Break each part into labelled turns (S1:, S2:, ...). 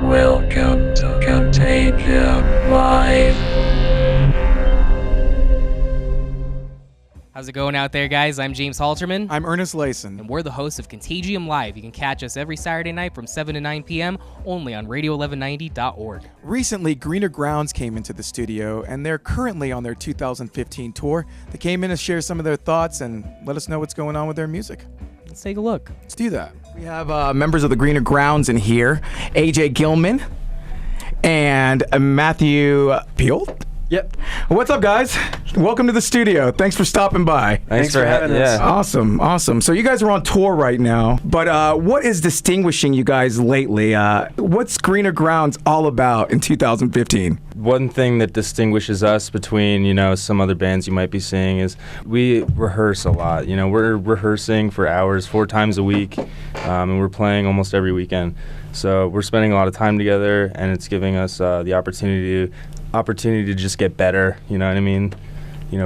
S1: Welcome to Kontagium Live.
S2: How's it going out there, guys? I'm James Halterman.
S3: I'm Ernest Lasen.
S2: And we're the hosts of Kontagium Live. You can catch us every Saturday night from 7 to 9 p.m. only on radio1190.org.
S3: Recently, Greener Grounds came into the studio, and they're currently on their 2015 tour. They came in to share some of their thoughts and let us know what's going on with their music.
S2: Let's take a look.
S3: Let's do that. We have members of the Greener Grounds in here. AJ Gillman and Mathew Buelt.
S4: Yep.
S3: What's up, guys? Welcome to the studio. Thanks for stopping by.
S4: Thanks for having us.
S3: Awesome. So you guys are on tour right now, but what is distinguishing you guys lately? What's Greener Grounds all about in 2015?
S4: One thing that distinguishes us between, some other bands you might be seeing is we rehearse a lot. We're rehearsing for hours, 4 times a week, and we're playing almost every weekend. So we're spending a lot of time together, and it's giving us the opportunity to just get better. You know what I mean?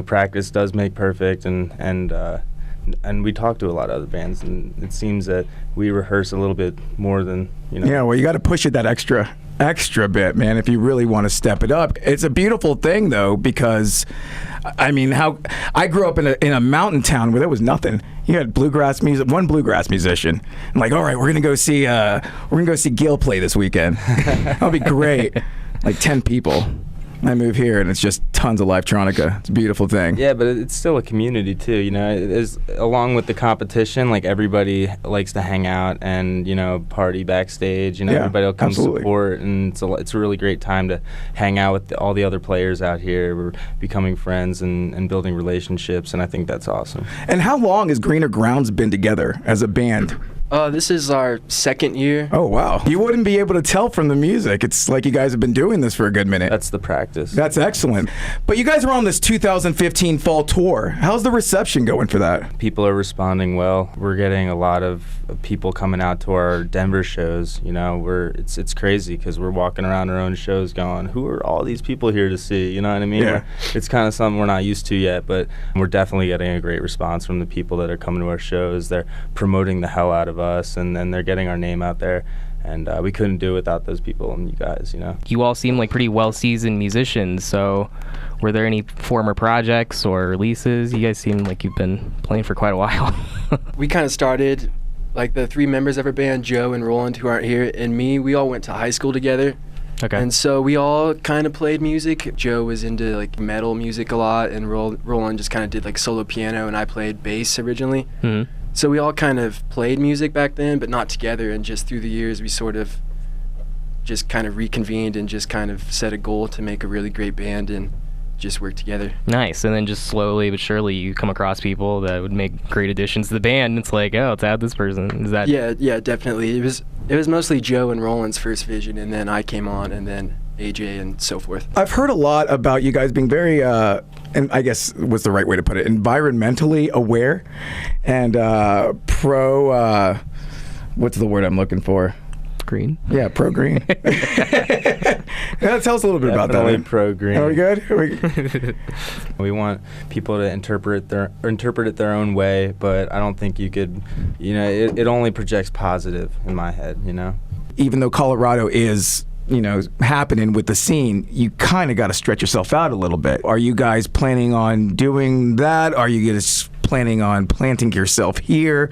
S4: Practice does make perfect, and we talk to a lot of other bands, and it seems that we rehearse a little bit more than.
S3: Yeah, well, you got to push it that extra bit, man, if you really want to step it up. It's a beautiful thing, though, because how I grew up in a mountain town where there was nothing. You had one bluegrass musician. I'm like, all right, we're gonna go see Gil play this weekend. That'll be great. Like 10 people. I move here and it's just tons of electronica. It's a beautiful thing.
S4: Yeah, but it's still a community too. It is, along with the competition, like everybody likes to hang out and party backstage. Everybody will come support, and it's a really great time to hang out with all the other players out here. We're becoming friends and building relationships, and I think that's awesome.
S3: And how long has Greener Grounds been together as a band?
S5: This is our 2nd year.
S3: Oh, wow. You wouldn't be able to tell from the music. It's like you guys have been doing this for a good minute.
S4: That's the practice.
S3: That's excellent. But you guys are on this 2015 fall tour. How's the reception going for that?
S4: People are responding well. We're getting a lot of people coming out to our Denver shows. It's crazy because we're walking around our own shows going, who are all these people here to see? You know what I mean?
S3: Yeah.
S4: It's kind of something we're not used to yet, but we're definitely getting a great response from the people that are coming to our shows. They're promoting the hell out of us, and then they're getting our name out there, and we couldn't do it without those people and you guys.
S2: You all seem like pretty well-seasoned musicians, so were there any former projects or releases? You guys seem like you've been playing for quite a while.
S5: We kind of started, like the 3 members of our band, Joe and Roland, who aren't here, and me, we all went to high school together.
S2: Okay.
S5: And so we all kind of played music. Joe was into like metal music a lot, and Roland just kind of did like solo piano, and I played bass originally.
S2: Mm-hmm.
S5: So we all kind of played music back then, but not together, and just through the years we sort of just kind of reconvened and just kind of set a goal to make a really great band and just work together.
S2: Nice. And then just slowly but surely you come across people that would make great additions to the band. It's like, oh, let's add this person. Is that?
S5: Yeah, definitely. It was mostly Joe and Roland's first vision, and then I came on, and then AJ and so forth.
S3: I've heard a lot about you guys being very, and I guess what's the right way to put it, environmentally aware and what's the word I'm looking for?
S2: Green?
S3: Yeah, pro-green. Yeah, tell us a little bit about that.
S4: Definitely pro-green.
S3: Are we good?
S4: We want people to interpret it their own way, but I don't think you could, it only projects positive in my head,
S3: Even though Colorado is happening with the scene, you kind of got to stretch yourself out a little bit. Are you guys planning on doing that? Are you just planning on planting yourself here?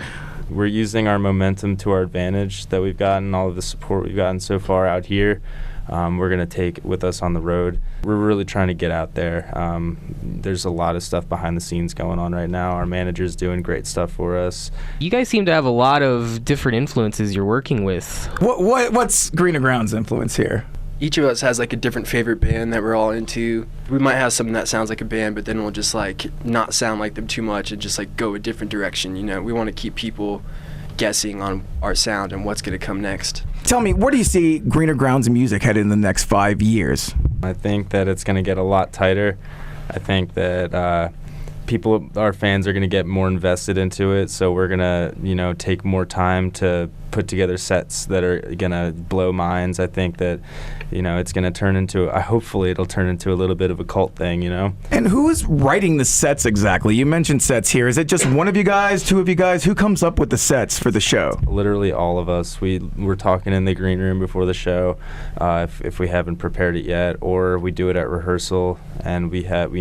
S4: We're using our momentum to our advantage that we've gotten, all of the support we've gotten so far out here. We're going to take it with us on the road. We're really trying to get out there. There's a lot of stuff behind the scenes going on right now. Our manager's doing great stuff for us.
S2: You guys seem to have a lot of different influences you're working with.
S3: What's Greener Grounds' influence here?
S5: Each of us has like a different favorite band that we're all into. We might have something that sounds like a band, but then we'll just like not sound like them too much and just like go a different direction. We want to keep people guessing on our sound and what's going to come next.
S3: Tell me, where do you see Greener Grounds music headed in the next 5 years?
S4: I think that it's going to get a lot tighter. I think that our fans are going to get more invested into it, so we're going to, take more time to put together sets that are going to blow minds. I think that, it's going to turn into, hopefully it'll turn into a little bit of a cult thing,
S3: And who's writing the sets exactly? You mentioned sets here. Is it just one of you guys, two of you guys? Who comes up with the sets for the show?
S4: Literally all of us. We're talking in the green room before the show, if we haven't prepared it yet, or we do it at rehearsal, and we have,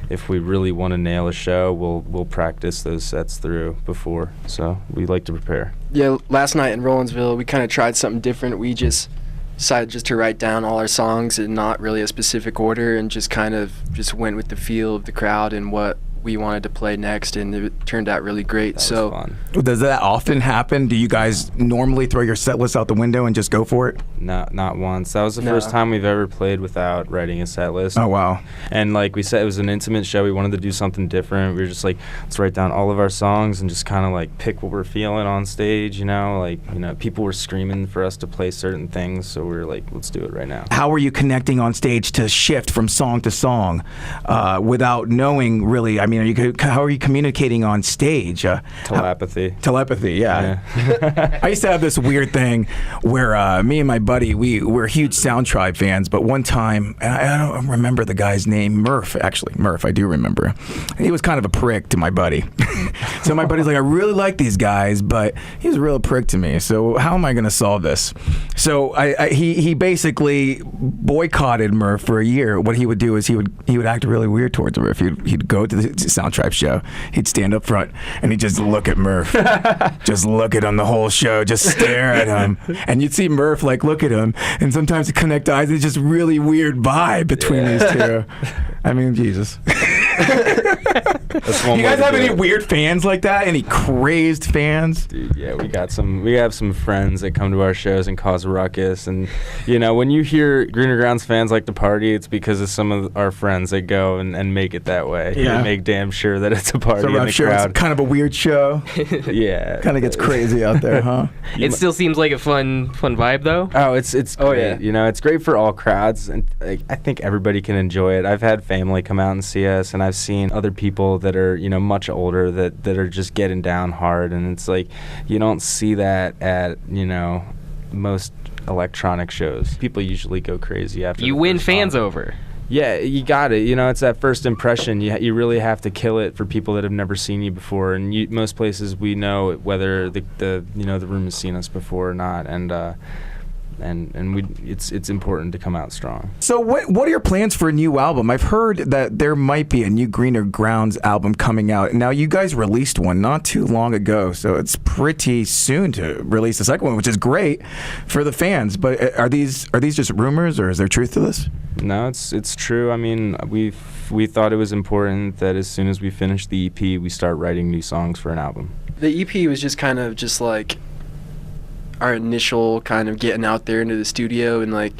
S4: if we really want to nail a show, we'll practice those sets through before. So we like to prepare.
S5: Yeah, last night in Rollinsville, we kind of tried something different. We just decided just to write down all our songs in not really a specific order, and just kind of just went with the feel of the crowd and what we wanted to play next, and it turned out really great.
S4: That was fun.
S3: Does that often happen? Do you guys normally throw your set list out the window and just go for it?
S4: Not once. That was the first time we've ever played without writing a set list.
S3: Oh, wow.
S4: And like we said, it was an intimate show. We wanted to do something different. We were just like, let's write down all of our songs and just kind of like pick what we're feeling on stage, people were screaming for us to play certain things, so we were like, let's do it right now.
S3: How are you connecting on stage to shift from song to song without knowing really? I mean, how are you communicating on stage?
S4: Telepathy.
S3: Telepathy, yeah. I used to have this weird thing where me and my buddy, we're huge Sound Tribe fans, but one time, and I don't remember the guy's name, Myrrh, I do remember. He was kind of a prick to my buddy. So my buddy's like, I really like these guys, but he was a real prick to me, so how am I going to solve this? So he basically boycotted Myrrh for a year. What he would do is he would act really weird towards Myrrh. He'd go to the Sound Tribe show, he'd stand up front, and he'd just look at Myrrh. Just look at him the whole show, just stare at him. And you'd see Myrrh like look at him, and sometimes he'd connect eyes. It's just really weird vibe between these two. I mean, Jesus. You guys have any weird fans like that? Any crazed fans?
S4: Dude, yeah, we have some friends that come to our shows and cause a ruckus, and when you hear Greener Grounds fans like to party, it's because of some of our friends that go and make it that way.
S3: Yeah.
S4: They make damn sure that it's a party in the crowd.
S3: It's kind of a weird show.
S4: Yeah.
S3: Kind of gets crazy out there, huh?
S2: It still seems like a fun vibe, though.
S4: Oh, it's great.
S5: Oh, yeah.
S4: It's great for all crowds, and I think everybody can enjoy it. I've had family come out and see us, and I've seen other people that are much older that are just getting down hard, and it's like you don't see that at most electronic shows. People usually go crazy after
S2: You win fans over.
S4: Yeah, you got it. It's that first impression. You really have to kill it for people that have never seen you before. And most places we know whether the room has seen us before or not. And it's important to come out strong.
S3: So what are your plans for a new album? I've heard that there might be a new Greener Grounds album coming out. Now, you guys released one not too long ago, so it's pretty soon to release the second one, which is great for the fans. But are these just rumors, or is there truth to this?
S4: No, it's true. I mean, we thought it was important that as soon as we finish the EP, we start writing new songs for an album.
S5: The EP was just kind of just like our initial kind of getting out there into the studio, and like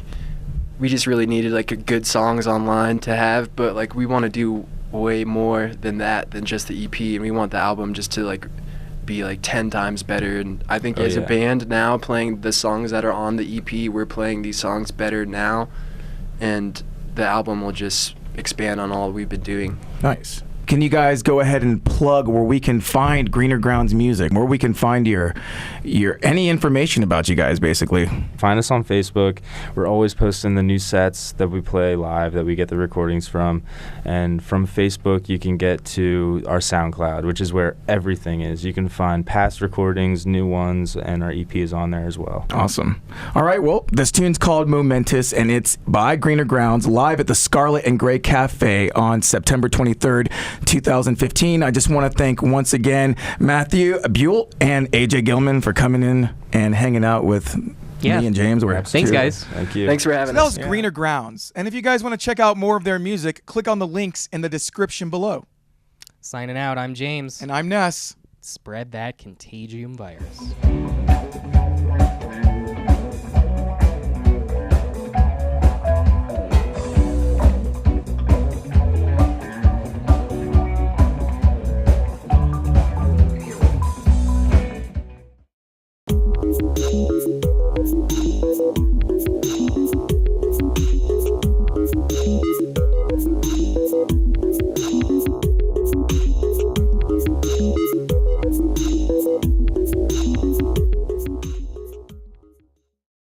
S5: we just really needed like a good songs online to have, but like we want to do way more than that, than just the EP, and we want the album just to like be like 10 times better. And I think as a band now, playing the songs that are on the EP, we're playing these songs better now, and the album will just expand on all we've been doing.
S3: Nice. Can you guys go ahead and plug where we can find Greener Grounds music, where we can find your any information about you guys, basically?
S4: Find us on Facebook. We're always posting the new sets that we play live, that we get the recordings from. And from Facebook, you can get to our SoundCloud, which is where everything is. You can find past recordings, new ones, and our EP is on there as well.
S3: Awesome. All right, well, this tune's called Momentous, and it's by Greener Grounds, live at the Scarlet and Gray Cafe on September 23rd, 2015. I just want to thank once again Mathew Buelt and AJ Gillman for coming in and hanging out with me and James.
S2: Thanks, guys.
S4: Thank you.
S5: Thanks for having us.
S6: That was Greener Grounds. And if you guys want to check out more of their music, click on the links in the description below.
S2: Signing out, I'm James.
S6: And I'm Ness.
S2: Spread that Kontagium virus.